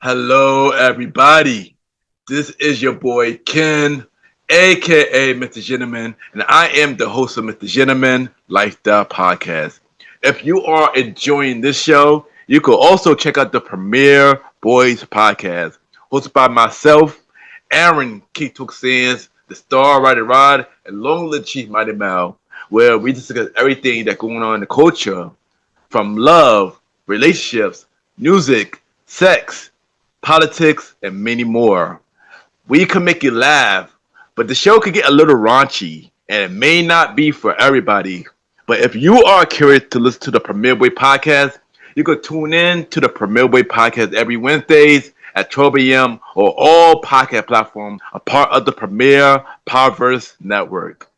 Hello, everybody. This is your boy Ken, aka Mr. Gentleman, and I am the host of Mr. Gentleman Lifestyle Podcast. If you are enjoying this show, you can also check out the Premiere Boys Podcast, hosted by myself, Aaron Keatok Sands, the Star Rider Rod, and Long Live Chief Mighty Mal, where we discuss everything that's going on in the culture, from love, relationships, music, sex, politics, and many more. We can make you laugh, but the show could get a little raunchy, and it may not be for everybody. But if you are curious to listen to the Premier Way podcast, you can tune in to the Premier Way podcast every Wednesdays at 12 a.m. or all podcast platforms, a part of the Premier Powerverse Network.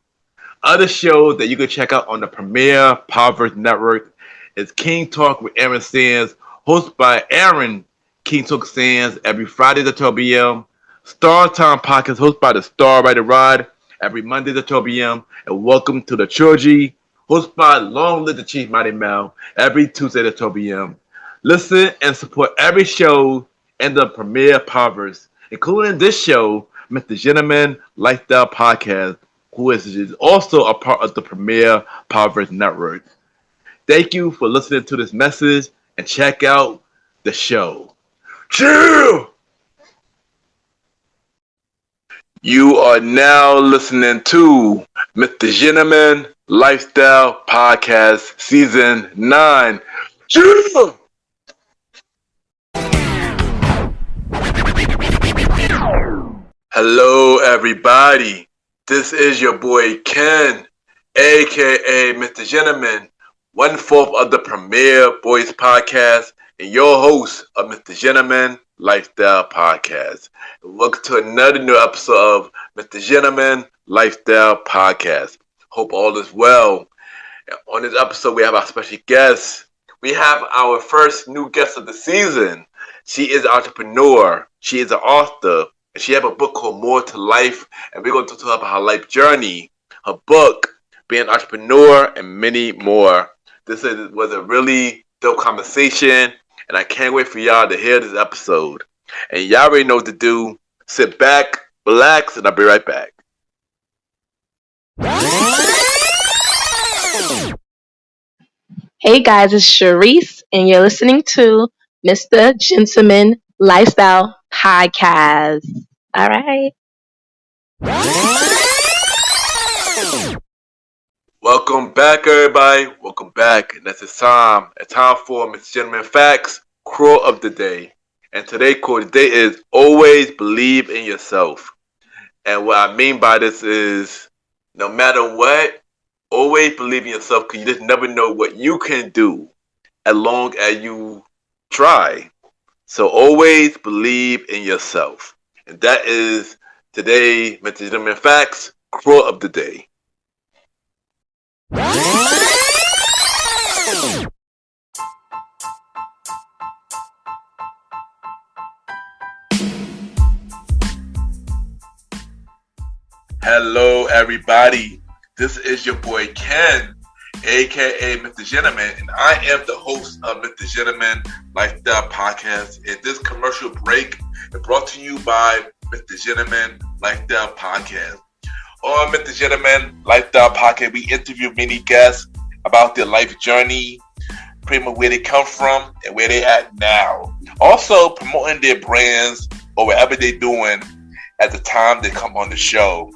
Other shows that you can check out on the Premier Powerverse Network is King Talk with Aaron Sands, hosted by Aaron King Talk Sands every Friday at 12 p.m. Star Time Podcast hosted by the Star Rider Rod every Monday at 12 p.m. And Welcome to the Trilogy hosted by Long Live the Chief Mighty Mel every Tuesday at 12 p.m. Listen and support every show in the Premier Powerverse, including this show, Mr. Gentleman Lifestyle Podcast, who is also a part of the Premier Powerverse Network. Thank you for listening to this message and check out the show. Chill! You are now listening to Mr. Gentleman Lifestyle Podcast Season 9. Chill! Hello, everybody. This is your boy Ken, aka Mr. Gentleman, one fourth of the Premier Boys Podcast, and your host of Mr. Gentleman Lifestyle Podcast. Welcome to another new episode of Mr. Gentleman Lifestyle Podcast. Hope all is well. And on this episode, we have our special guest. We have our first new guest of the season. She is an entrepreneur. She is an author. And she has a book called More to Life. And we're going to talk about her life journey, her book, being an entrepreneur, and many more. Was a really dope conversation. And I can't wait for y'all to hear this episode. And y'all already know what to do. Sit back, relax, and I'll be right back. Hey guys, it's Sharice, and you're listening to Mr. Gentleman Lifestyle Podcast. All right. Welcome back, everybody. Welcome back. And that's time. It's time for Mr. Gentleman Facts, quote of the day. And today's quote of the day is always believe in yourself. And what I mean by this is no matter what, always believe in yourself because you just never know what you can do as long as you try. So always believe in yourself. And that is today, Mr. Gentleman Facts, quote of the day. Hello, everybody. This is your boy Ken, aka Mr. Gentleman, and I am the host of Mr. Gentleman Lifestyle Podcast. And this commercial break is brought to you by Mr. Gentleman Lifestyle Podcast. On Mr. Gentleman Lifestyle Podcast, we interview many guests about their life journey, pretty much where they come from and where they at now. Also promoting their brands or whatever they're doing at the time they come on the show.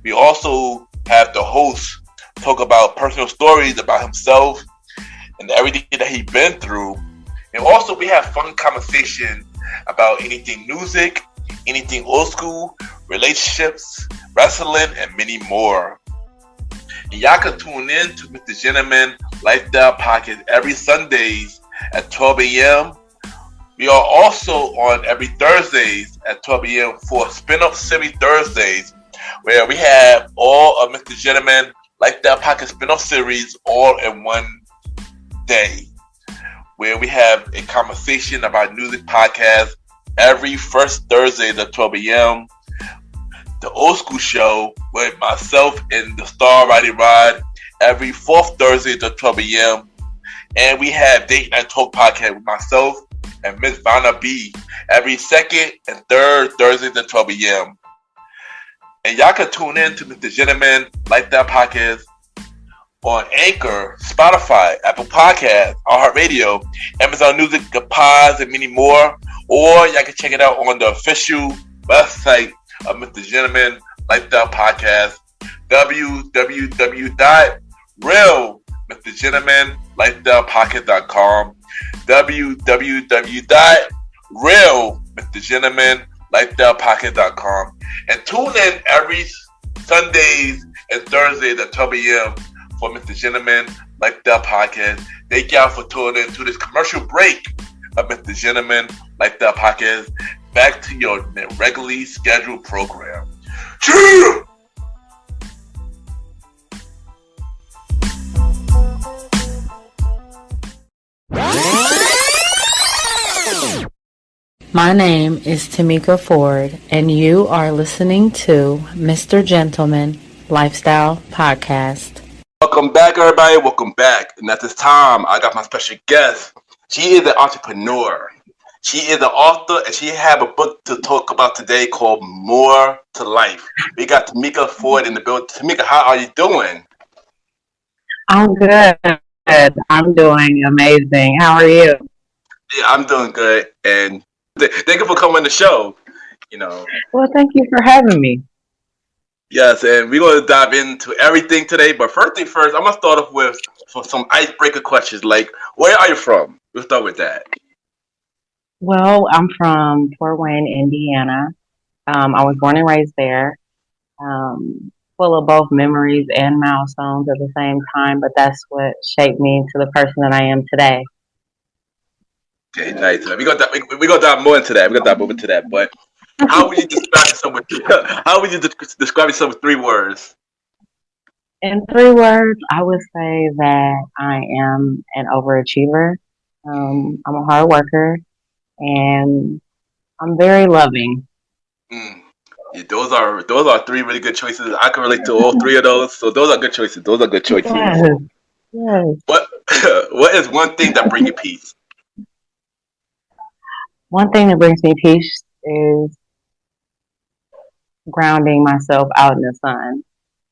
We also have the host talk about personal stories about himself and everything that he's been through. And also we have fun conversation about anything music, anything old school, relationships, wrestling, and many more. And y'all can tune in to Mr. Gentleman Lifestyle Podcast every Sundays at 12 a.m. We are also on every Thursdays at 12 a.m. for Spin-Off Series Thursdays, where we have all of Mr. Gentleman Lifestyle Podcast spin-off series all in one day, where we have a conversation about music podcast every first Thursday at 12 a.m. The Old School Show with myself and the Star Rider Rod every fourth Thursday at 12 a.m. And we have Date Night Talk Podcast with myself and Miss Vanna B every second and third Thursdays at 12 a.m. And y'all can tune in to Mr. Gentleman Like That Podcast on Anchor, Spotify, Apple Podcasts, iHeartRadio, Amazon Music, The Pods, and many more. Or y'all can check it out on the official website of Mr. Gentleman Like That Podcast, www.realmrgentlemanlikethatpodcast.com, www.realmrgentlemanlikethatpodcast.com, and tune in every Sundays and Thursdays at 12 a.m. for Mr. Gentleman Like That Podcast. Thank y'all for tuning in to this commercial break of Mr. Gentleman Like That Podcast. Back to your regularly scheduled program. Cheer! My name is Tamika Ford, and you are listening to Mr. Gentleman Lifestyle Podcast. Welcome back, everybody. Welcome back. And at this time, I got my special guest. She is an entrepreneur. She is an author, and she have a book to talk about today called More to Life. We got Tamika Ford in the building. Tamika, how are you doing? I'm good. I'm doing amazing. How are you? Yeah, I'm doing good. And thank you for coming on the show. Well, thank you for having me. Yes, and we're going to dive into everything today. But first thing first, I'm going to start off with some icebreaker questions. Like, where are you from? We'll start with that. Well, I'm from Fort Wayne, Indiana. I was born and raised there. Full of both memories and milestones at the same time, but that's what shaped me into the person that I am today. Okay, nice. We're going to dive more into that. We're going to dive more into that. But how would you describe yourself with 3 words? In 3 words, I would say that I am an overachiever. I'm a hard worker, and I'm very loving. Mm. Yeah, those are 3 really good choices. I can relate to all 3 of those. So those are good choices. Yes, yes. What is one thing that brings you peace? One thing that brings me peace is grounding myself out in the sun.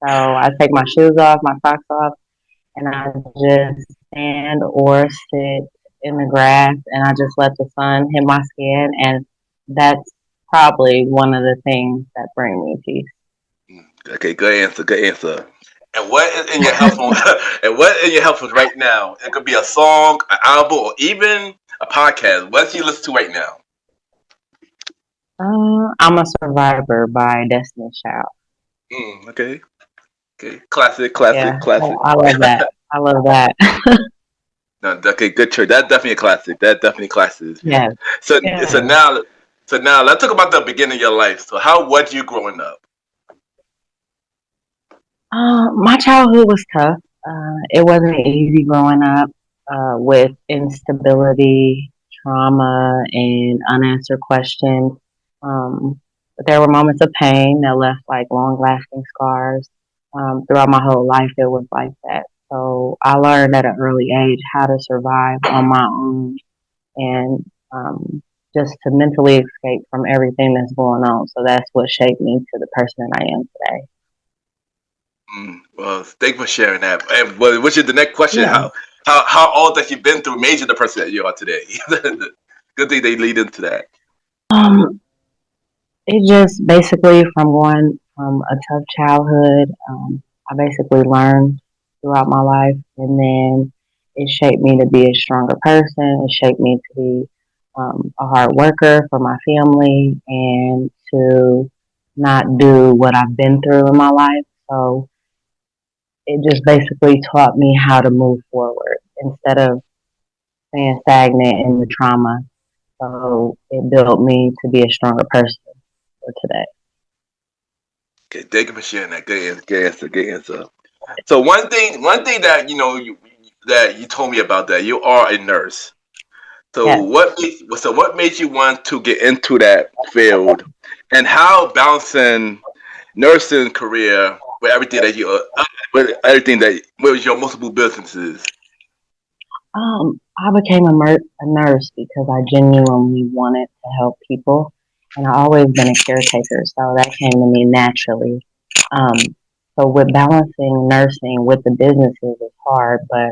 So I take my shoes off, my socks off, and I just stand or sit in the grass and I just let the sun hit my skin. And that's probably one of the things that bring me peace. Okay, good answer. Good answer. And what is in your headphones? And what in your headphones right now? It could be a song, an album, or even a podcast. What do you listen to right now? I'm a Survivor by Destiny's Child. Okay. Classic. Yeah, I love that. I love that. No, okay, good choice. That's definitely a classic. Yes. So Yes. so now let's talk about the beginning of your life. So how was you growing up? My childhood was tough. It wasn't easy growing up with instability, trauma, and unanswered questions. But there were moments of pain that left like long lasting scars. Throughout my whole life, it was like that. So I learned at an early age how to survive on my own and just to mentally escape from everything that's going on. So that's what shaped me to the person I am today. Well, thank you for sharing that. And which is the next question? Yeah. How all that you've been through made you the person that you are today? Good thing they lead into that. It just basically from going from a tough childhood, I basically learned throughout my life, and then it shaped me to be a stronger person. It shaped me to be a hard worker for my family and to not do what I've been through in my life. So it just basically taught me how to move forward instead of staying stagnant in the trauma. So it built me to be a stronger person for today. Okay, thank you for sharing that. Good answer. So one thing that that you told me about that you are a nurse. So Yes. what made you want to get into that field, and how balancing nursing career with everything with your multiple businesses? I became a nurse because I genuinely wanted to help people, and I always been a caretaker, so that came to me naturally. Um, so with balancing nursing with the businesses is hard, but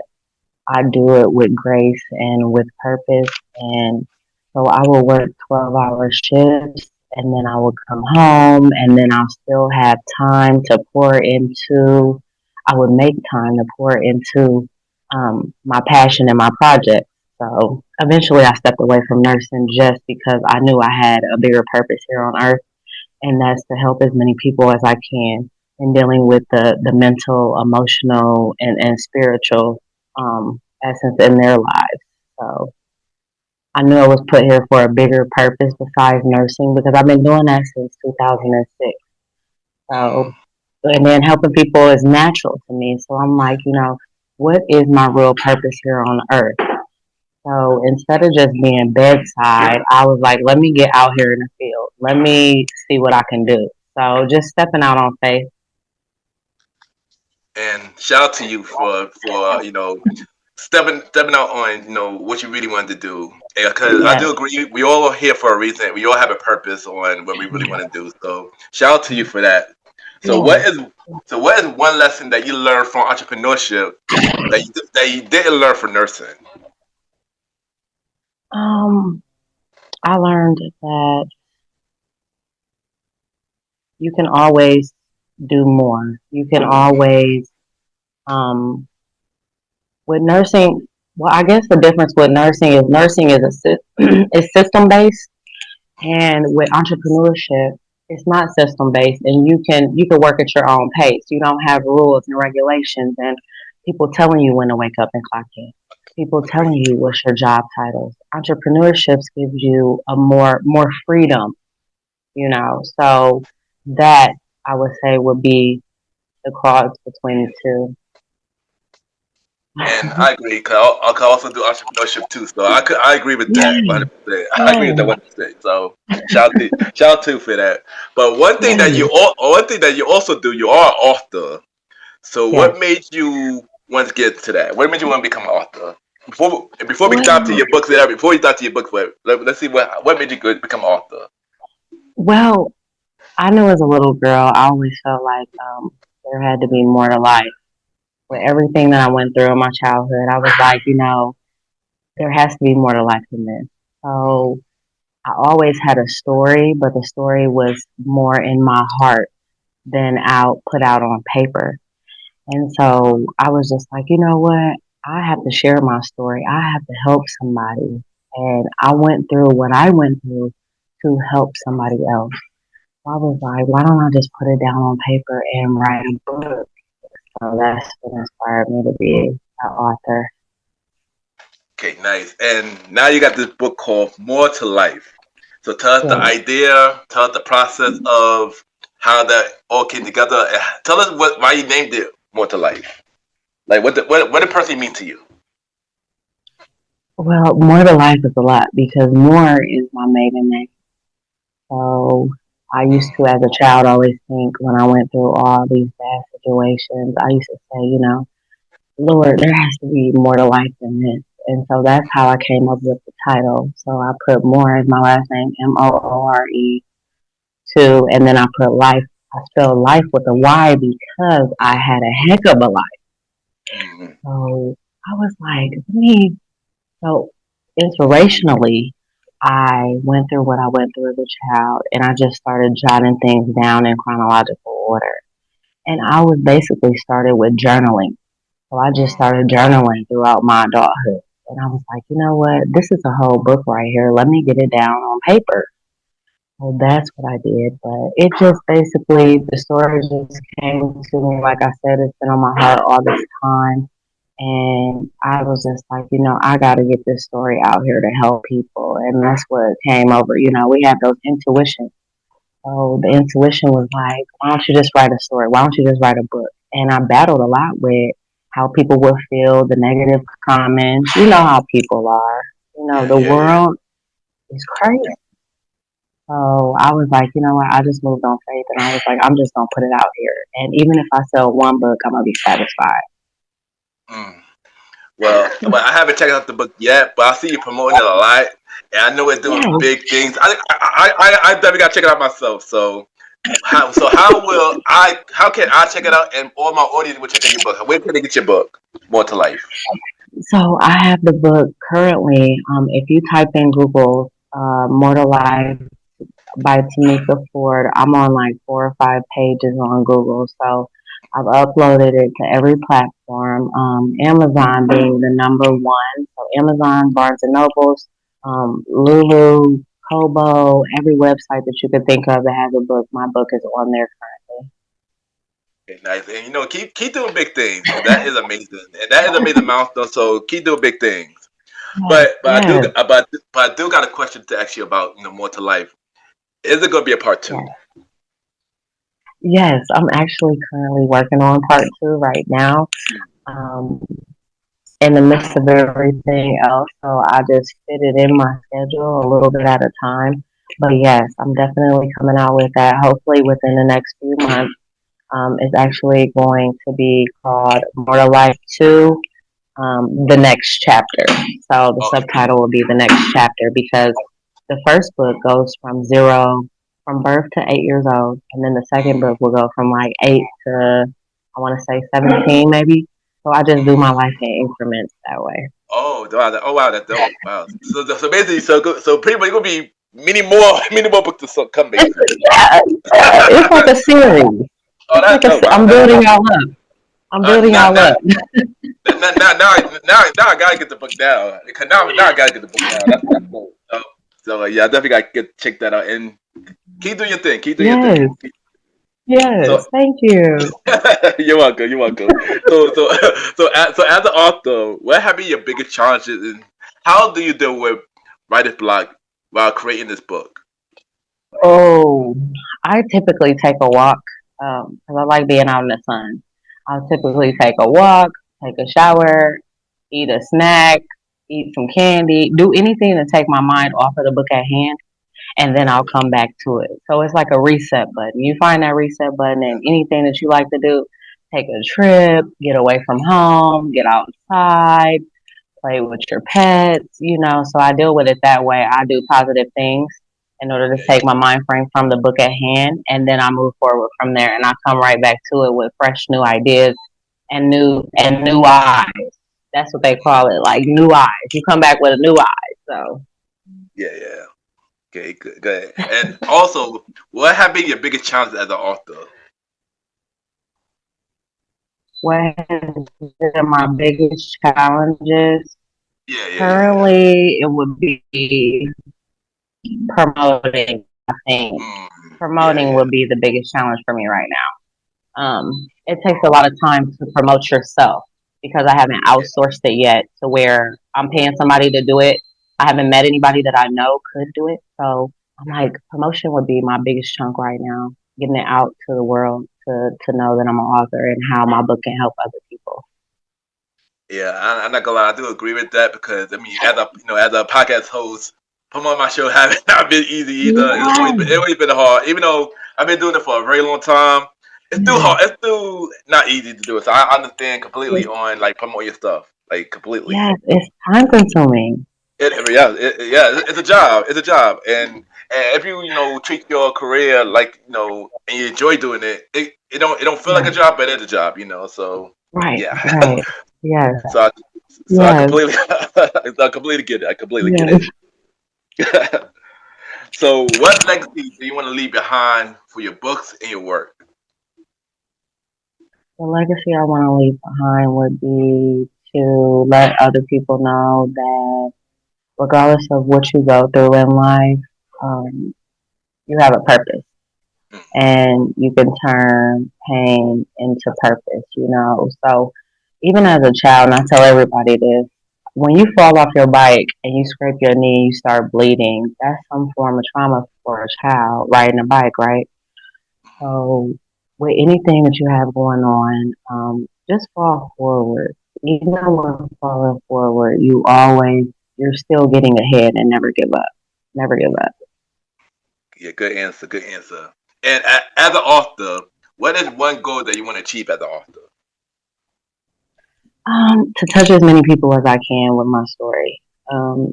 I do it with grace and with purpose. And so I will work 12-hour shifts and then I will come home and then I'll still have time to pour into, I would make time to pour into my passion and my project. So eventually I stepped away from nursing just because I knew I had a bigger purpose here on earth, and that's to help as many people as I can in dealing with the mental, emotional, and spiritual essence in their lives. So I knew I was put here for a bigger purpose besides nursing because I've been doing that since 2006. So, Mm. and then helping people is natural to me. So I'm like, what is my real purpose here on earth? So instead of just being bedside, I was like, let me get out here in the field. Let me see what I can do. So just stepping out on faith. And shout out to you for stepping out on what you really wanted to do. Because I Yes. do agree, we all are here for a reason. We all have a purpose on what we really want to do. So shout out to you for that. So Yeah. what is one lesson that you learned from entrepreneurship that you didn't learn from nursing? Um, I learned that you can always do more. You can always, um, with nursing, well, I guess the difference with nursing is is system based, and with entrepreneurship, it's not system based, and you can work at your own pace. You don't have rules and regulations, and people telling you when to wake up and clock in. People telling Agreed. you what's your job titles. Entrepreneurship gives you a more freedom, So that I would say would be the cross between the two. And I agree. Cause I could also do entrepreneurship too. So I agree with that Yeah, 100%. I agree with that yeah, 100%. So shout out to you for that. But yeah. one thing that you also do, you are an author. So Yes. what made you want to get to that? What made you want to become an author? Before we dive to Well, your books, before you dive to your books, let's see what made you become an author. well, I knew as a little girl, I always felt like there had to be more to life. With everything that I went through in my childhood, I was like, there has to be more to life than this. So I always had a story, but the story was more in my heart than out put out on paper. And so I was just like, you know what? I have to share my story. I have to help somebody. And I went through what I went through to help somebody else. So I was like, why don't I just put it down on paper and write a book? So that's what inspired me to be an author. Okay, nice. And now you got this book called More to Life. So tell us the Yeah. idea, tell us the process of how that all came together. And tell us why you named it More to Life. Like what did person mean to you? Well, more to life is a lot because more is my maiden name. So I used to, as a child, always think when I went through all these bad situations, I used to say, Lord, there has to be more to life than this. And so that's how I came up with the title. So I put more as my last name, Moore, too, and then I put life. I spelled life with a Y because I had a heck of a life. Mm-hmm. So I was like, so inspirationally, I went through what I went through as a child, and I just started jotting things down in chronological order. And I was basically started with journaling. So I just started journaling throughout my adulthood. And I was like, you know what? This is a whole book right here. Let me get it down on paper. So that's what I did. But it just basically, the story just came to me. Like I said, it's been on my heart all this time. And I was just like, I got to get this story out here to help people. And that's what came over. We have those intuitions. So the intuition was like, why don't you just write a story? Why don't you just write a book? And I battled a lot with how people would feel, the negative comments. You know how people are. Yeah, The yeah, yeah. world is crazy. So I was like, you know what? I just moved on faith, and I was like, I'm just gonna put it out here. And even if I sell one book, I'm gonna be satisfied. Mm. Well, I haven't checked out the book yet, but I see you promoting it a lot, and I know it's doing Yes. big things. I definitely got to check it out myself. So how can I check it out, and all my audience will check out your book? Where can they get your book? More to Life. So I have the book currently. If you type in Google Mortal Life by Tamika Ford, I'm on like 4 or 5 pages on Google. So I've uploaded it to every platform. Amazon being the number one. So Amazon, Barnes and Nobles, Lulu, Kobo, every website that you could think of that has a book. My book is on there Okay, nice, and keep doing big things because that is amazing, and that is an amazing milestone. So keep doing big things. currently. But I do Yes, but I do got a question to ask you about More to Life. Is it going to be a part yes. two? Yes, I'm actually currently working on part two right now. Um, in the midst of everything else, so I just fit it in my schedule a little bit at a time. But yes, I'm definitely coming out with that. Hopefully within the next few months. It's actually going to be called Mortal Life 2, the next chapter. So the Okay. subtitle will be the next chapter because the first book goes from zero, from birth to 8 years old, and then the second book will go from like 8 to, I want to say 17 maybe. So I just do my life in increments that way. Wow, that's dope. Wow. So basically, so pretty much gonna be many more books to come It's basically. yeah, it's like a series. Oh, It's that's like a. dope. Wow. I'm building y'all up. I'm building Now, y'all now, up. now I gotta get the book down. Because now I gotta get the book down. That's dope. Yeah, I definitely gotta check that out and keep doing your thing. Keep doing your thing. Yes, yes. So Thank you. you're welcome. You're welcome. So as an author, what have been your biggest challenges, and how do you deal with writer's block while creating this book? Oh, I typically take a walk because I like being out in the sun. I'll typically take a walk, take a shower, eat a snack, eat some candy, do anything to take my mind off of the book at hand, and then I'll come back to it. So it's like a reset button. You find that reset button and anything that you like to do, take a trip, get away from home, get outside, play with your pets. So I deal with it that way. I do positive things in order to Yeah, take my mind frame from the book at hand, and then I move forward from there, and I come right back to it with fresh new ideas and new eyes. That's what they call it, like new eyes. You come back with a new eye. So yeah. Okay, good. And also, what have been your biggest challenges as an author? what has been my biggest challenges? Yeah. Currently, it would be promoting. I think promoting Yeah. would be the biggest challenge for me right now. It takes a lot of time to promote yourself because I haven't outsourced it yet to where I'm paying somebody to do it. I haven't met anybody that I know could do it. So I'm like, promotion would be my biggest chunk right now, getting it out to the world to know that I'm an author and how my book can help other people. Yeah, I'm not gonna lie, I do agree with that because I mean, as a podcast host, promoting my show haven't not been easy either. Yeah, It's always been hard, even though I've been doing it for a very long time. It's still yes, hard. It's still not easy to do it. So I understand completely it's, on like promoting your stuff, like completely. yes, it's time consuming. It's a job. It's a job, and if you treat your career like and you enjoy doing it don't feel like a Yes, job, but it's a job. So right, yeah. right. Yes, So I, so I yes, completely, I completely get it. I completely get yes. it. So, what legacy do you want to leave behind for your books and your work? The legacy I want to leave behind would be to let other people know that regardless of what you go through in life, um, you have a purpose and you can turn pain into purpose. So even as a child, and I tell everybody this, when you fall off your bike and you scrape your knee and you start bleeding, that's some form of trauma for a child riding a bike, right? So, with anything that you have going on, just fall forward. Even when falling forward, you're still getting ahead and never give up. Never give up. Yeah, good answer. Good answer. And as an author, what is one goal that you want to achieve as an author? To touch as many people as I can with my story.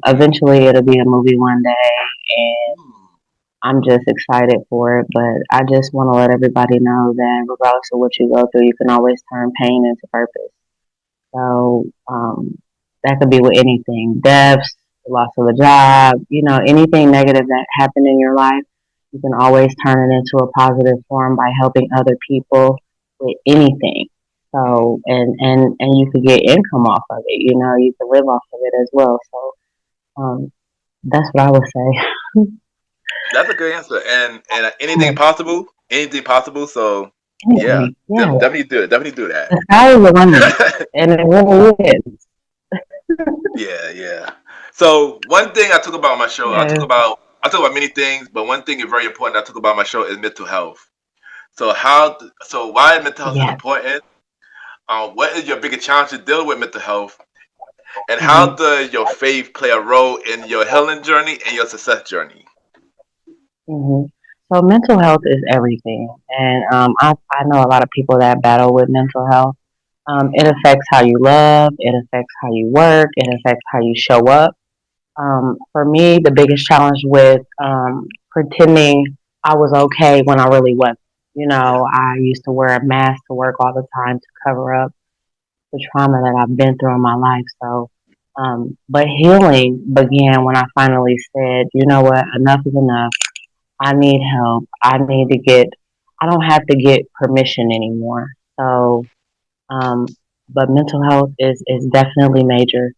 Eventually, it'll be a movie one day, and Mm. I'm just excited for it. But I just want to let everybody know that regardless of what you go through, you can always turn pain into purpose. So that could be with anything: deaths, loss of a job, anything negative that happened in your life. You can always turn it into a positive form by helping other people with anything. So and you could get income off of it. You can live off of it as well. So that's what I would say. That's a good answer. And anything possible, anything possible. So yeah, Anything, yeah. definitely do it. Definitely do The sky is the limit, that. and it really is. Yeah, yeah. So one thing I talk about on my show, Yes, I talk about many things, but one thing is very important I talk about on my show is mental health. So so why mental health is yes. important? What is your biggest challenge to deal with mental health, and how hmm does your faith play a role in your healing journey and your success journey? hmm So mental health is everything, and I know a lot of people that battle with mental health. It Hmm. affects how you love. It affects how you work. It affects how you show up. For me, the biggest challenge with pretending I was okay when I really wasn't. Yeah, I used to wear a mask to work all the time to cover up the trauma that I've been through in my life. So, but healing began when I finally said, you know what, enough is enough. I need help. I don't have to get permission anymore. So, but mental health is definitely major.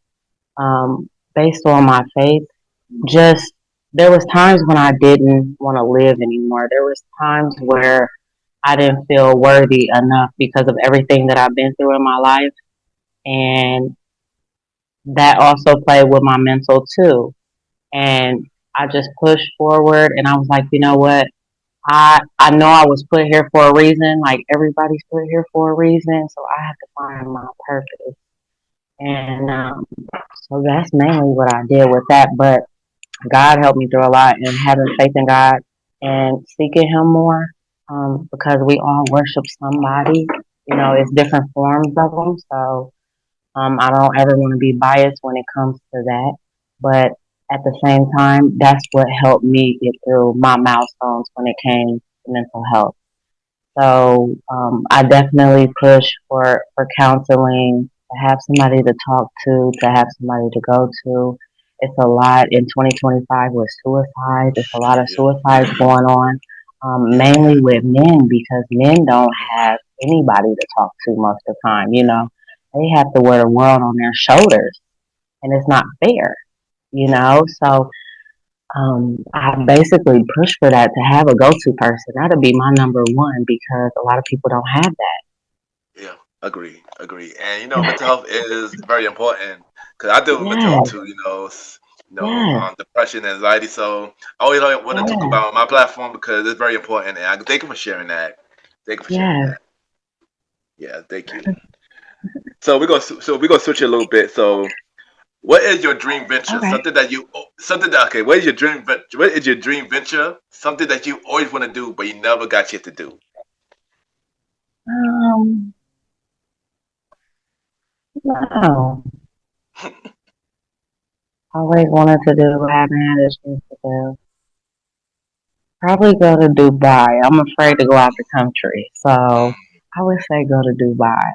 Based on my faith, just there was times when I didn't want to live anymore. There was times where I didn't feel worthy enough because of everything that I've been through in my life. And that also played with my mental too. And I just pushed forward and I was like, you know what? I know I was put here for a reason, like everybody's put here for a reason, so I have to find my purpose. And so that's mainly what I did with that. But God helped me through a lot and having faith in God and seeking Him more because we all worship somebody. It's different forms of them. So I don't ever want to be biased when it comes to that. But at the same time, that's what helped me get through my milestones when it came to mental health. So I definitely push for counseling, to have somebody to talk to have somebody to go to. It's a lot in 2025 with suicides. There's a lot of yeah, suicides going on, yeah, mainly with men because men don't have anybody to talk to most of the time. They have to wear the world on their shoulders, and it's not fair. yeah, So I basically push for that to have a go-to person. That'll be my number one because a lot of people don't have yeah. Agree, agree. And that. mental health is very important because I deal with mental health Yes, too. yes, Depression, anxiety. So I always want to talk yes, about it on my platform because it's very important. And I thank you for sharing that. Thank you for sharing yes. that. Yeah, thank you. So we're gonna switch it a little bit. So what is your dream venture? Okay. What is your what is your dream venture? Something that you always want to do but you never got yet to do. Um, no. Always wanted to do what I haven't had a chance to do. Probably go to Dubai. I'm afraid to go out the country, so I would say go to Dubai.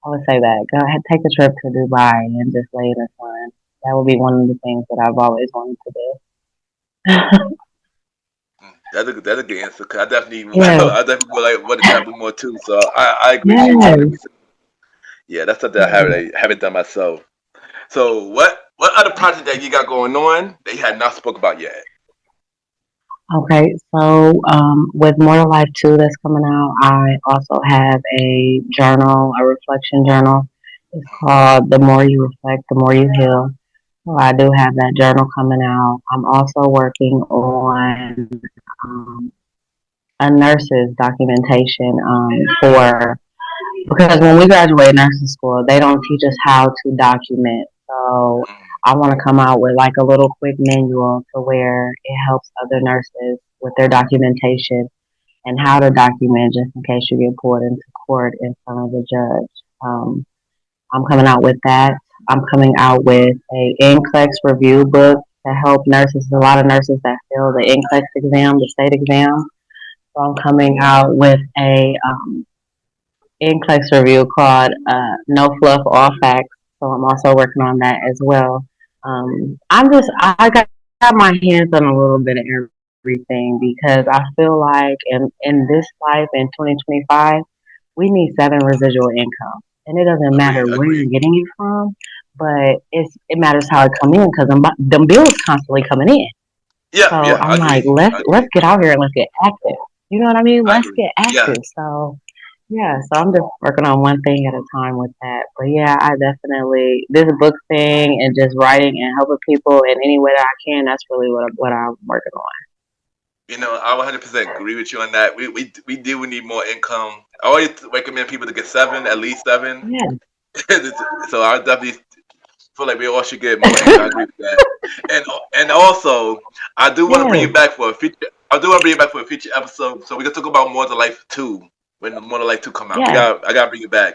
I would say that. Go ahead, take a trip to Dubai and just lay in the sun. That would be one of the things that I've always wanted to do. That's a good answer. 'Cause I definitely Yes, I definitely would like want to travel more too. So I agree with you yes, 100%. Yeah, that's something yes. I haven't done myself. So what other project that you got going on that you had not spoke about yet? Okay, so with More Life 2 that's coming out, I also have a journal, a reflection journal. It's called The More You Reflect, The More You Heal. So I do have that journal coming out. I'm also working on um, a nurse's documentation for because when we graduate nursing school, they don't teach us how to document. So I want to come out with like a little quick manual to where it helps other nurses with their documentation and how to document just in case you get pulled into court in front of the judge. Um, I'm coming out with that. I'm coming out with a NCLEX review book to help nurses. There's a lot of nurses that fail the NCLEX exam, the state exam. So I'm coming out with a NCLEX review called No Fluff, All Facts. So I'm also working on that as well. I got my hands on a little bit of everything because I feel like in this life in 2025, we need seven residual income. And it doesn't matter Agreed, where agreed. you're getting it from, but it matters how it come in because them bills constantly coming in. Yeah, So yeah, I I'm like, agree. I let's agree. get out here and let's get active. You know what I mean? I Let's agree. get Yeah. active. So yeah, so I'm just working on one thing at a time with that. But yeah, I definitely this book thing and just writing and helping people in any way that I can. That's really what I'm working on. I 100% agree with you on that. We do need more income. I always recommend people to get seven, at least seven. Yeah, So I definitely feel like we all should get more income. I agree with that. And and also, I do want to bring yeah, you back for a future. I do want to bring you back for a future episode, so we can talk about More to Life 2 when More to Life 2 come out. yeah, I gotta bring you back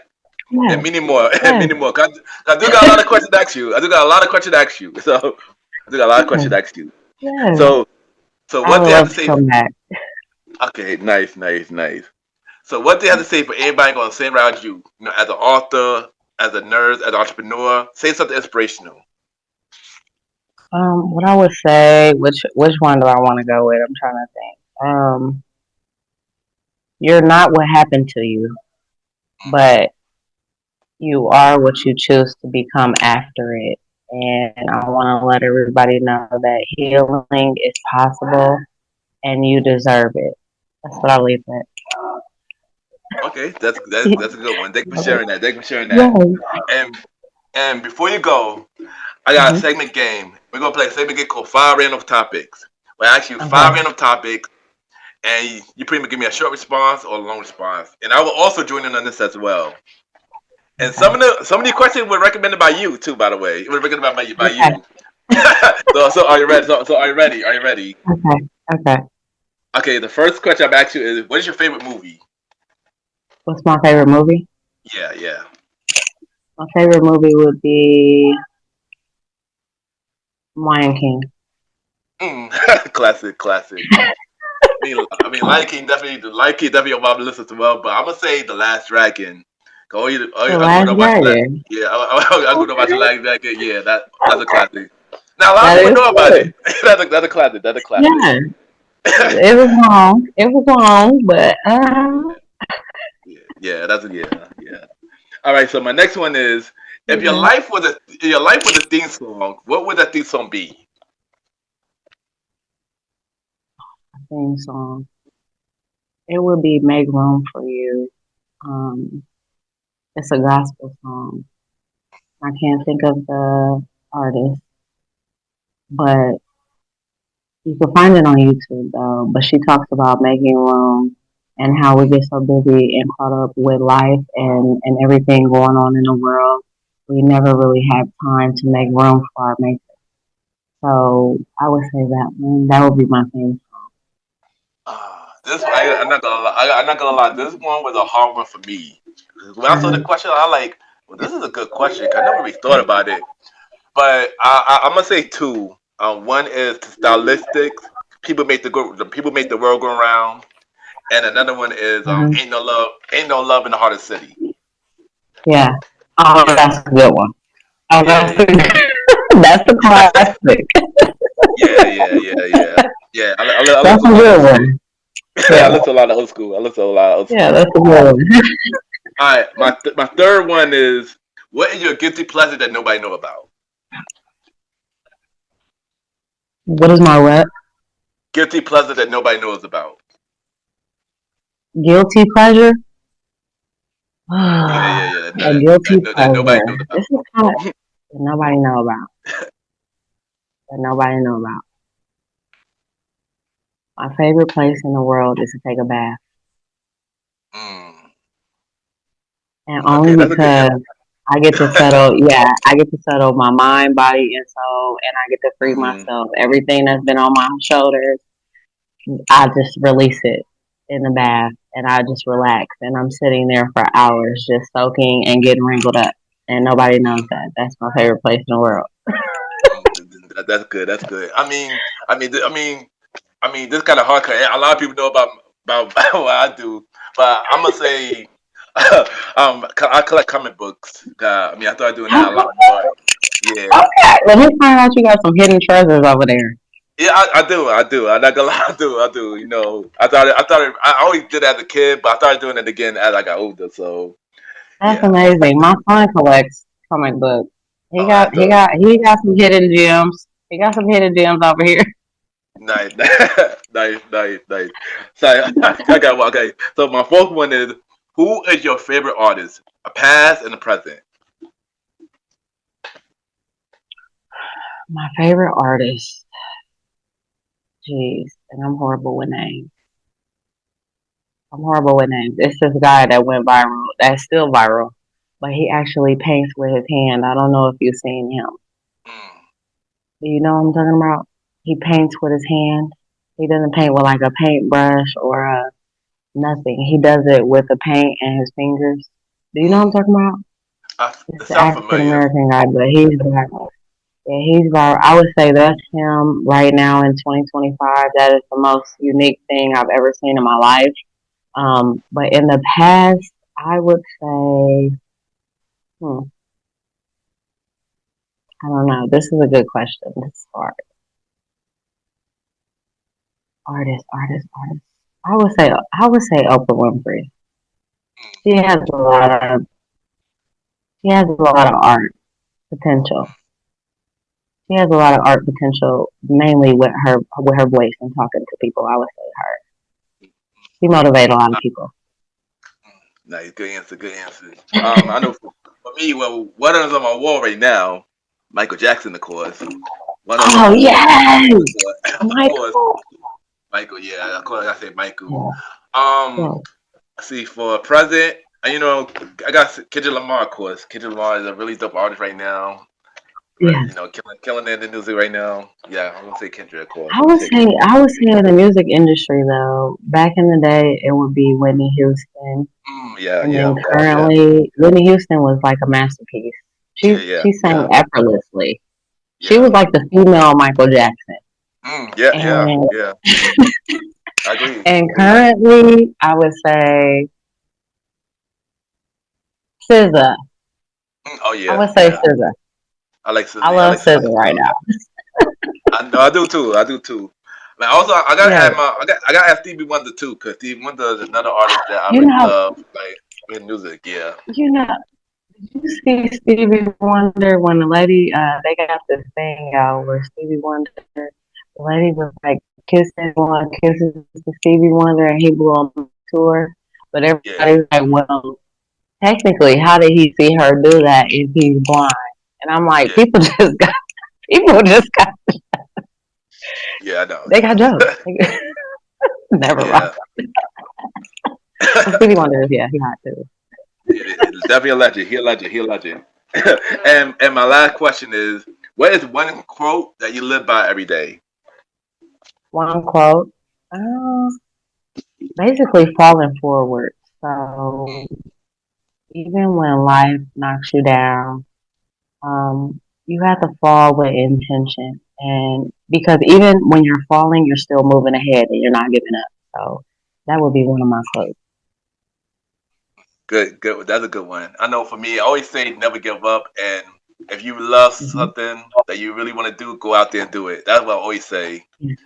yeah, and many more and yeah, many more. 'Cause I do got a lot of questions to ask you. I do got a lot of questions to ask you. So I do got a lot of yeah, questions to ask you. yeah. So I what would they have love to to say? come back. Okay, nice, nice, nice. So what they have to say for everybody going the same route as you? As an author, as a nurse, as an entrepreneur, say something inspirational. What I would say, which one do I want to go with? I'm trying to think. You're not what happened to you, but you are what you choose to become after it. And I want to let everybody know that healing is possible and you deserve it. That's what I leave it. Okay, that's a good one. Thank you for sharing that. Thank you for sharing Yeah. that. And and before you go, I got a Hmm. segment game. We're gonna play a segment game called Five Random Topics. We ask you five Okay. random topics, and you pretty much give me a short response or a long response. And I will also join in on this as well. And Okay. some of the questions were recommended by you too, by the way. It was recommended by Okay. you. So are you ready? So are you ready? Are you ready? Okay. Okay. Okay, the first question I'm asking you is, what is your favorite movie? What's my favorite movie? Yeah, yeah. My favorite movie would be Lion King. Mm. Classic, classic. Lion King definitely on my list as well. But I'm gonna say The Last Dragon. The I grew Last up watching that. Dragon. Yeah, I grew up watching Okay. Last Dragon. Yeah, that's a classic. Now a lot of That people is know about it. good. That's a classic. That's a classic. Yeah. It was long. It was long, but Yeah, yeah, yeah. All right, so my next one is, if yeah. your life was a theme song, what would that theme song be? Theme song. It would be "Make Room for You." Um, it's a gospel song. I can't think of the artist, but you can find it on YouTube though. But she talks about making room and how we get so busy and caught up with life and everything going on in the world. We never really have time to make room for our maker. So I would say that one. That would be my thing. I'm not gonna lie. I'm not gonna lie. This one was a hard one for me. When I saw the Mhm. question, I like, well, this is a good question. 'Cause I never really thought about it. But I'm gonna say two. One is stylistic. People make the world go round. And another one is Mhm. ain't no love in the heart of the city. Yeah. Oh, Yeah, that's a good one. Oh, yeah, that's yeah, that's the classic. yeah, yeah, yeah, yeah. Yeah, I That's listen to a a lot of good old school. one. I Yeah. listen to a lot of old school. I listen to a lot of old Yeah, school. that's a good one. All right, my third one is, what is your guilty pleasure that nobody know about? What is my what? Guilty pleasure that nobody knows about. Guilty pleasure? Yeah, yeah, A yeah. guilty That nobody knows pleasure. about. This is kind of that nobody know about. That nobody know about. My favorite place in the world is to take a bath, Mm, and okay, only that's a good because answer. I get to settle. Yeah, I get to settle my mind, body, and soul, and I get to free Hmm. myself. Everything that's been on my shoulders, I just release it in the bath, and I just relax, and I'm sitting there for hours, just soaking and getting wrinkled up. and nobody knows that. That's my favorite place in the world. That's good. That's good. This kind of hard. 'Cause a lot of people know about what I do, but I'm gonna say, 'cause I collect comic books. I started doing that a lot more. Yeah, Okay, let me find out you got some hidden treasures over there. yeah, I do. I do. I not gonna lie, I do. I do. I always did it as a kid, but I started doing it again as I got older. So That's yeah. amazing. My son collects comic books. He Oh, got that's he dope. got he got some hidden gems. He got some hidden gems over here. Nice, nice. So I got one. Okay, so my fourth one is, who is your favorite artist, a past and a present? My favorite artist. Jeez, and I'm horrible with names. I'm horrible with names. It's this guy that went viral. That's still viral, but he actually paints with his hand. I don't know if you've seen him. Mm, Do you know what I'm talking about? He paints with his hand. He doesn't paint with like a paintbrush or nothing. He does it with the paint and his fingers. Do you know what I'm mm. talking about? It It's the sounds African familiar. American guy, but he's viral. Yeah, he's viral. I would say that's him right now in 2025. That is the most unique thing I've ever seen in my life. But in the past, I would say, hmm, I don't know. This is a good question. This is hard. Artist. I would say Oprah Winfrey. She has a lot of she has a lot of art potential. She has a lot of art potential, mainly with her voice and talking to people. I would say her. She motivates a lot of people. Nice, good answer, good answer. I know for me, well, what is on my wall right now? Michael Jackson, of course. One of them on Oh my wall. yes, Of course, of course, Michael. Michael. Yeah, of course, I say Michael. Yeah, Um, yeah, see, for president, I got Kendrick Lamar, of course. Kendrick Lamar is a really dope artist right now. Right, yes. killing it in the music right now. Yeah, I'm gonna say Kendrick, of course. I I'm gonna would say say Kendrick. I would say in the music industry though, back in the day it would be Whitney Houston, Yeah, and yeah, then of course, yeah, currently Whitney Houston was like a masterpiece. yeah, She sang yeah, effortlessly. She yeah, was like the female Michael Jackson. yeah, And yeah. I agree. currently I would say SZA. Oh I yeah, would say yeah. SZA. I like I SZA. I love like SZA SZA as right well. now. I know. I do too. I do too. Man, also, I gotta Yeah. add I gotta add Stevie Wonder too, because Stevie Wonder is another artist that I You really know love, like with music. Yeah, you know did you see Stevie Wonder when the lady they got this thing out where Stevie Wonder the lady was like kisses to Stevie Wonder and he blew on the tour. But yeah, everybody's like, well, technically how did he see her do that if he's blind? And I'm like, yeah, people just got yeah. I know. they got jokes. Never mind. Yeah, But Stevie Wonder is yeah, he hot too. it's definitely a legend. He a legend. He a legend. And my last question is, what is one quote that you live by every day? One quote. Uh, Basically falling forward. So even when life knocks you down, you have to fall with intention. And because even when you're falling, you're still moving ahead and you're not giving up. So that would be one of my quotes. Good, good. That's a good one. I know for me, I always say never give up, and if you love Hmm. something that you really want to do, go out there and do it. That's what I always say. Yes.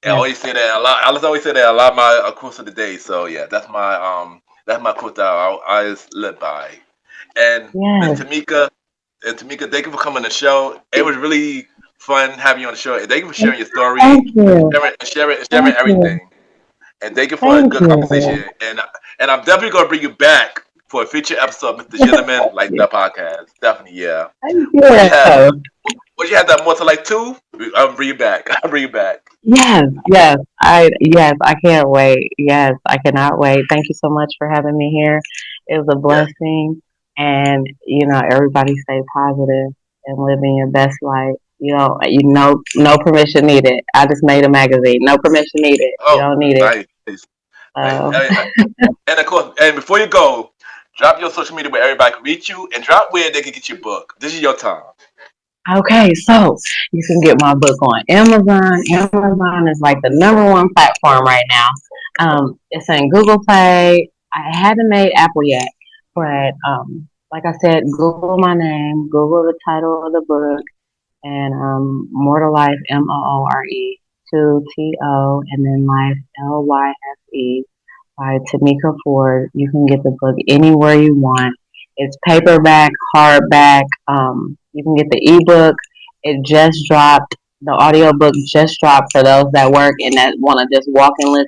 I Yes. always say that a lot. I just always say that a lot of my quotes of the day. So yeah, that's my quote that I just live by. And Miss Yes. Tamika, thank you for coming on the show. It was really fun having you on the show. And thank you for sharing your story, Thank you. sharing Thank you. everything. And thank you for a Thank good conversation. you. And I'm definitely gonna bring you back for a future episode, Mr. Gentleman, like Yeah. that podcast. Definitely, yeah. Thank What you had? you. What you had that more to like two? I'll bring you back. I'll bring you back. Yes, I can't wait. Yes, I cannot wait. Thank you so much for having me here. It was a Yes. blessing, and everybody stay positive and living your best life. No permission needed. I just made a magazine. No permission needed. You Oh, don't need it. nice, nice. So And of course, and before you go, Drop your social media where everybody can reach you, and drop where they can get your book. This is your time. Okay, so you can get my book on Amazon. Amazon is like the number one platform right now. It's in Google Play. I haven't made Apple yet, but like I said, Google my name, Google the title of the book, and Mortal Life, Moore, 2TO, and then Life, Lyfe, by Tamika Ford. You can get the book anywhere you want. It's paperback, hardback. You can get the ebook. It just dropped. The audiobook just dropped for those that work and that want to just walk and listen.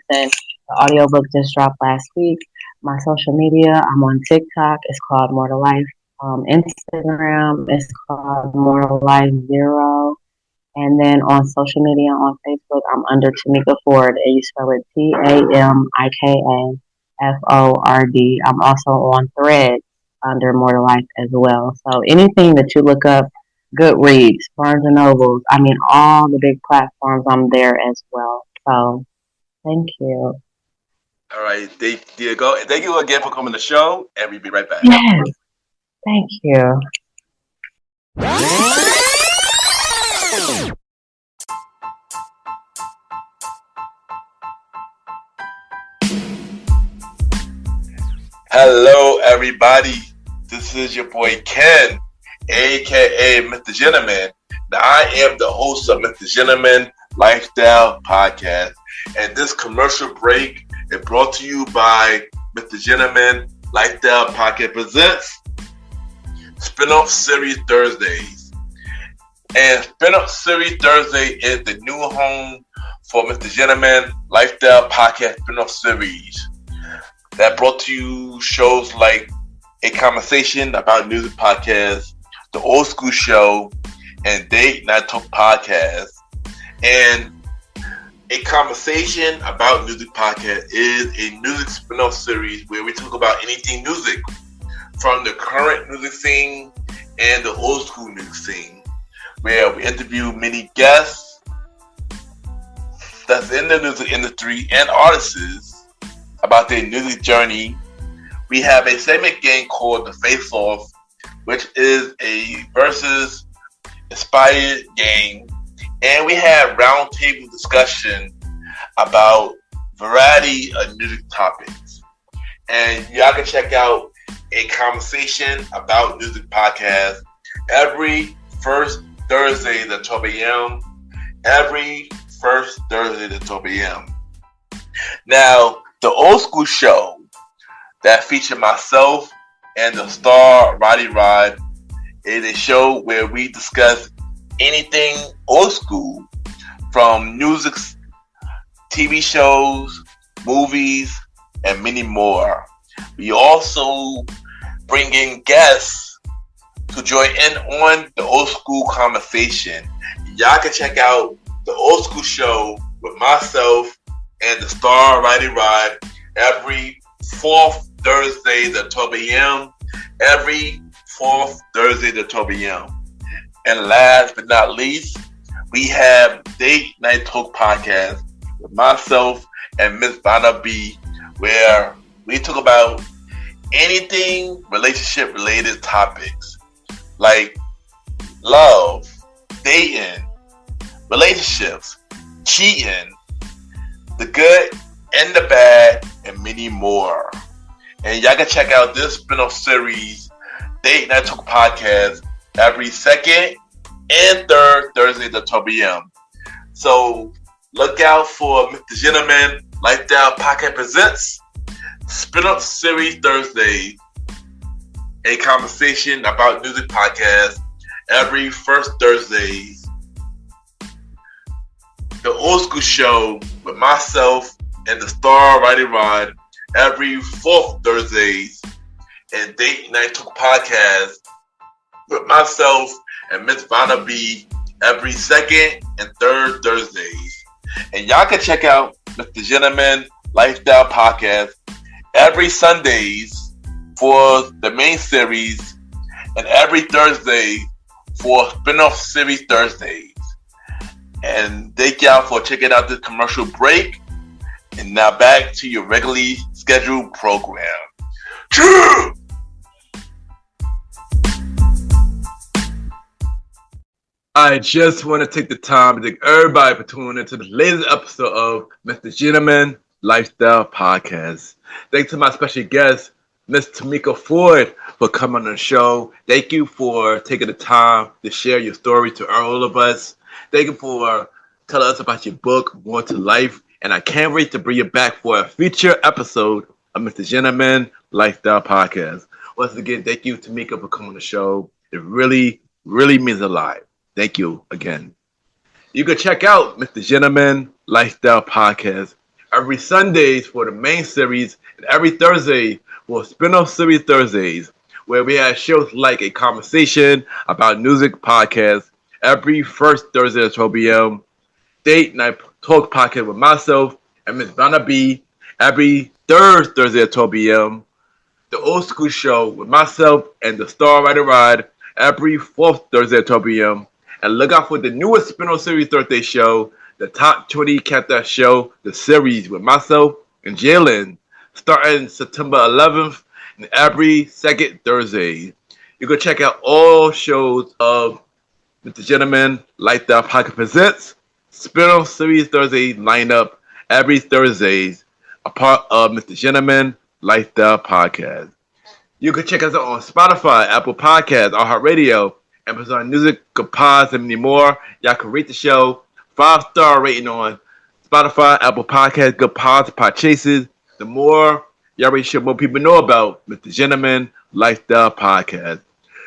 The audiobook just dropped last week. My social media, I'm on TikTok. It's called More to Life. Instagram is called More to Life Zero. And then on social media, on Facebook, I'm under Tamika Ford, and you spell it TAMIKAFORD. I'm also on Threads under More to Life as well. So anything that you look up, Goodreads, Barnes and Nobles, I mean, all the big platforms, I'm there as well. So thank you. All right, there you go. And thank you again for coming to the show, and we'll be right back. Yes, thank you. Hello, everybody. This is your boy Ken, aka Mr. Gentleman. Now, I am the host of Mr. Gentleman Lifestyle Podcast, and this commercial break is brought to you by Mr. Gentleman Lifestyle Podcast presents Spinoff Series Thursdays. And Spinoff Series Thursday is the new home for Mr. Gentleman Lifestyle Podcast Spinoff Series that brought to you shows like A Conversation About Music Podcast, The Old School Show, and Date Night Talk Podcast. And A Conversation About Music Podcast is a music spin-off series where we talk about anything music, from the current music scene and the old school music scene, where we interview many guests that's in the music industry and artists about their music journey. We have a segment game called The Face Off, which is a versus inspired game. And we have roundtable discussion about variety of music topics. And y'all can check out A Conversation About Music Podcast every first Thursday at 12 a.m. Every first Thursday at 12 a.m. Now, the Old School Show that featured myself and the star Roddy Rod is a show where we discuss anything old school, from music, TV shows, movies, and many more. We also bring in guests to join in on the old school conversation. Y'all can check out the Old School Show with myself and the star Roddy Rod every fourth Thursday at 12 a.m. Every fourth Thursday at 12 a.m. And last but not least, we have Date Night Talk Podcast with myself and Miss Vanna B, where we talk about anything relationship related topics like love, dating, relationships, cheating, the good and the bad, and many more. And y'all can check out this spin-off series, Date Night Talk Podcast, every second and third Thursday at 12 p.m. So look out for Mr. Gentleman Lifestyle Podcast presents Spin-off Series Thursday, A Conversation About Music Podcast every first Thursday. The Old School Show with myself and the star Roddy Rod every fourth Thursdays, and Date Night Talk Podcast with myself and Miss Vanna B every second and third Thursdays. And y'all can check out Mr. Gentleman Lifestyle Podcast every Sundays for the main series and every Thursday for spin-off series Thursdays. And thank y'all for checking out this commercial break. And now back to your regularly scheduled program. True! I just want to take the time to thank everybody for tuning into the latest episode of Mr. Gentleman Lifestyle Podcast. Thanks to my special guest, Miss Tamika Ford, for coming on the show. Thank you for taking the time to share your story to all of us. Thank you for telling us about your book, More to Life. And I can't wait to bring you back for a future episode of Mr. Gentleman Lifestyle Podcast. Once again, thank you, Tamika, for coming on the show. It really, really means a lot. Thank you again. You can check out Mr. Gentleman Lifestyle Podcast every Sundays for the main series and every Thursday for spin-off series Thursdays, where we have shows like a conversation about music podcast every first Thursday at 12 p.m. Date Night Talk Podcast with myself and Miss Vanna B every third Thursday at 12 p.m. The Old School Show with myself and the Star Rider Ride every fourth Thursday at 12 p.m. And look out for the newest spin-off series Thursday show, the Top 20 Countdown Show, the series with myself and Jalen, starting September 11th and every second Thursday. You can check out all shows of Mr. Gentleman Lifestyle Podcast Presents, spin-off series Thursday lineup every Thursdays, a part of Mr. Gentleman Lifestyle Podcast. You can check us out on Spotify, Apple Podcasts, iHeartRadio, Amazon Music, Good Pods, and many more. Y'all can rate the show 5-star rating on Spotify, Apple Podcasts, Good Pods, Pod Chases. The more y'all rate the show, more people know about Mr. Gentleman Lifestyle Podcast.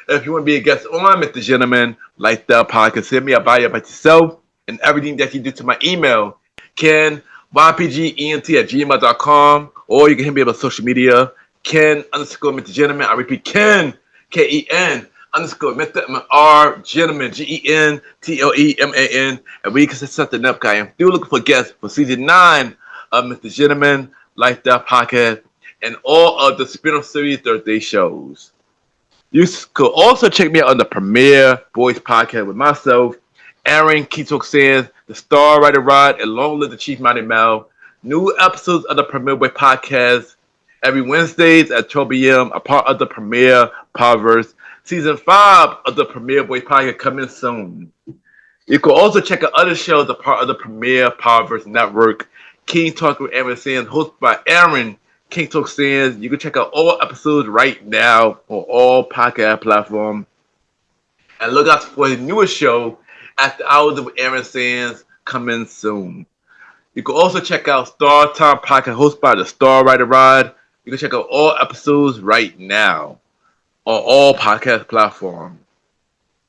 If you want to be a guest on Mr. Gentleman Lifestyle Podcast, send me a bio about yourself and everything that you do to my email, kenYPGENT@gmail.com, or you can hit me up on social media, Ken_Mr. Gentleman. I repeat, Ken, KEN _Mr. R Gentleman, GENTLEMAN, and we can set something up, guys. I'm still looking for guests for season 9 of Mr. Gentleman Lifestyle Podcast and all of the spin-off series Thursday shows. You could also check me out on the Premiere Boys Podcast with myself, Aaron Keatok Sands, the Star Rider Rod, and Long Live the Chief Mighty Mel. New episodes of the Premiere Boys Podcast every Wednesdays at 12 p.m., a part of the Premiere Podverse. Season 5 of the Premiere Boys Podcast coming soon. You can also check out other shows, a part of the Premiere Podverse Network. King Talk with Aaron Sands, hosted by Aaron King Talk Sands. You can check out all episodes right now on all podcast platforms. And look out for his newest show, After Hours with Aaron Sands, coming soon. You can also check out Star Time Podcast, hosted by the Star Rider Rod. You can check out all episodes right now on all podcast platforms.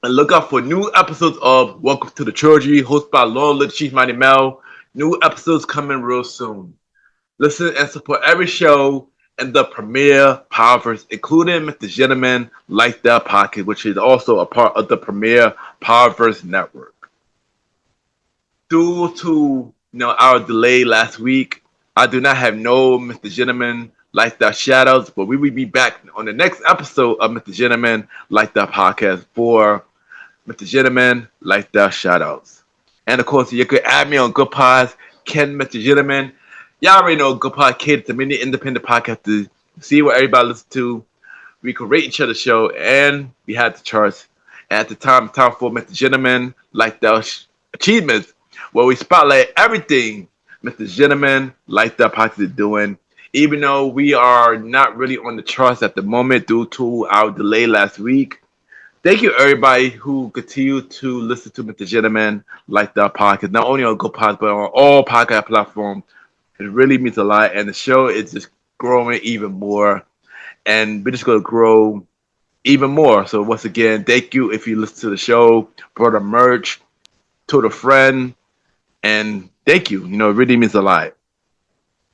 And look out for new episodes of Welcome to the Trilogy, hosted by Long Live Chief Mighty Mel. New episodes coming real soon. Listen and support every show in the Premiere Powerverse, including Mr. Gentleman Lifestyle Podcast, which is also a part of the Premiere Powerverse Network. Due to our delay last week, I do not have no Mr. Gentleman Lifestyle Shadows, but we will be back on the next episode of Mr. Gentleman Lifestyle Podcast for Mr. Gentleman Lifestyle Shoutouts. And of course, you can add me on Good Pods, Ken Mr. Gentleman. Y'all already know Good Pod catered to many independent podcasters. See what everybody listens to. We can rate each other's show, and we had the charts. And at the time for Mr. Gentleman Lifestyle Achievements, where we spotlight everything Mr. Gentleman Lifestyle Podcast is doing. Even though we are not really on the charts at the moment due to our delay last week. Thank you, everybody who continue to listen to Mr. Gentleman Lifestyle Podcast, not only on Go Pods, but on all podcast platforms. It really means a lot, and the show is just growing even more, and we're just going to grow even more. So once again, thank you if you listen to the show, brought a merch, told a friend, and thank you. It really means a lot.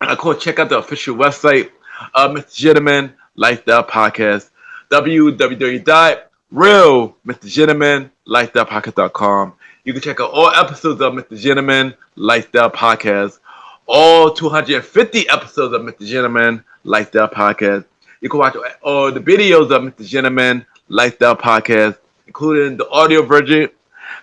And of course, check out the official website of Mr. Gentleman Lifestyle Podcast, www.realmrgentlemanlifestylepodcast.com. You can check out all episodes of Mr. Gentleman Lifestyle Podcast, all 250 episodes of Mr. Gentleman Lifestyle Podcast. You can watch all the videos of Mr. Gentleman Lifestyle Podcast, including the audio version,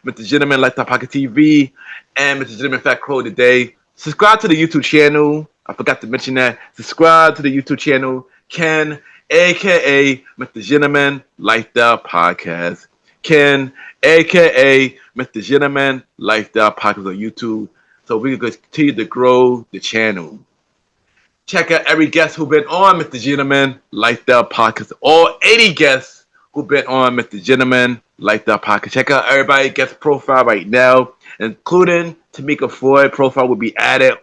Mr. Gentleman Lifestyle Podcast TV, and Mr. Gentleman Fat Crow Today. Subscribe to the YouTube channel. I forgot to mention that. Subscribe to the YouTube channel, Ken, a.k.a. Mr. Gentleman Lifestyle Podcast. Ken, aka Mr. Gentleman Lifestyle Podcast on YouTube, so we can continue to grow the channel. Check out every guest who's been on Mr. Gentleman Lifestyle Podcast. All 80 guests who've been on Mr. Gentleman Lifestyle Podcast. Check out everybody's guest profile right now, including Tamika Ford profile will be added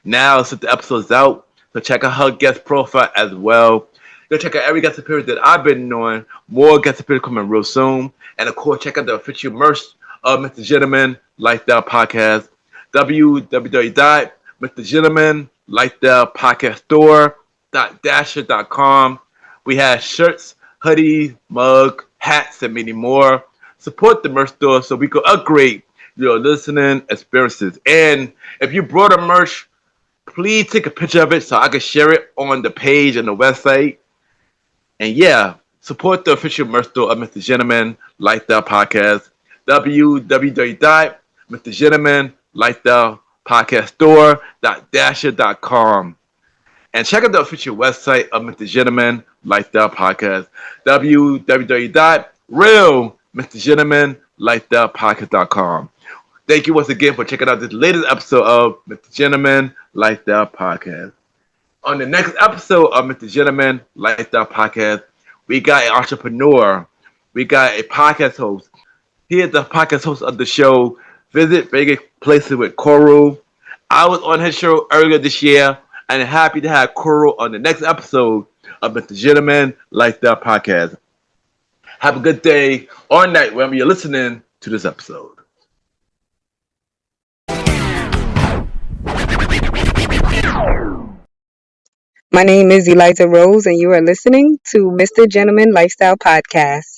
now since the episode's out. So check out her guest profile as well. Go check out every guest appearance that I've been on. More guest appearances coming real soon. And of course, check out the official merch of Mr. Gentleman Lifestyle Podcast. www.mrgentlemanlifestylepodcaststore.dasher.com. We have shirts, hoodies, mug, hats, and many more. Support the merch store so we can upgrade your listening experiences. And if you brought a merch, please take a picture of it so I can share it on the page and the website. And yeah, support the official merch store of Mr. Gentleman Lifestyle Podcast. www.mrgentlemanlifestylepodcaststore.dasher.com. And check out the official website of Mr. Gentleman Lifestyle Podcast. www.realmrgentlemanlifestylepodcast.com. Thank you once again for checking out this latest episode of Mr. Gentleman Lifestyle Podcast. On the next episode of Mr. Gentleman Lifestyle Podcast, we got an entrepreneur. We got a podcast host. He is the podcast host of the show, Visit Vegas Places with Coral. I was on his show earlier this year, and I'm happy to have Coral on the next episode of Mr. Gentleman Lifestyle Podcast. Have a good day or night whenever you're listening to this episode. My name is Eliza Rose, and you are listening to Mr. Gentleman Lifestyle Podcast.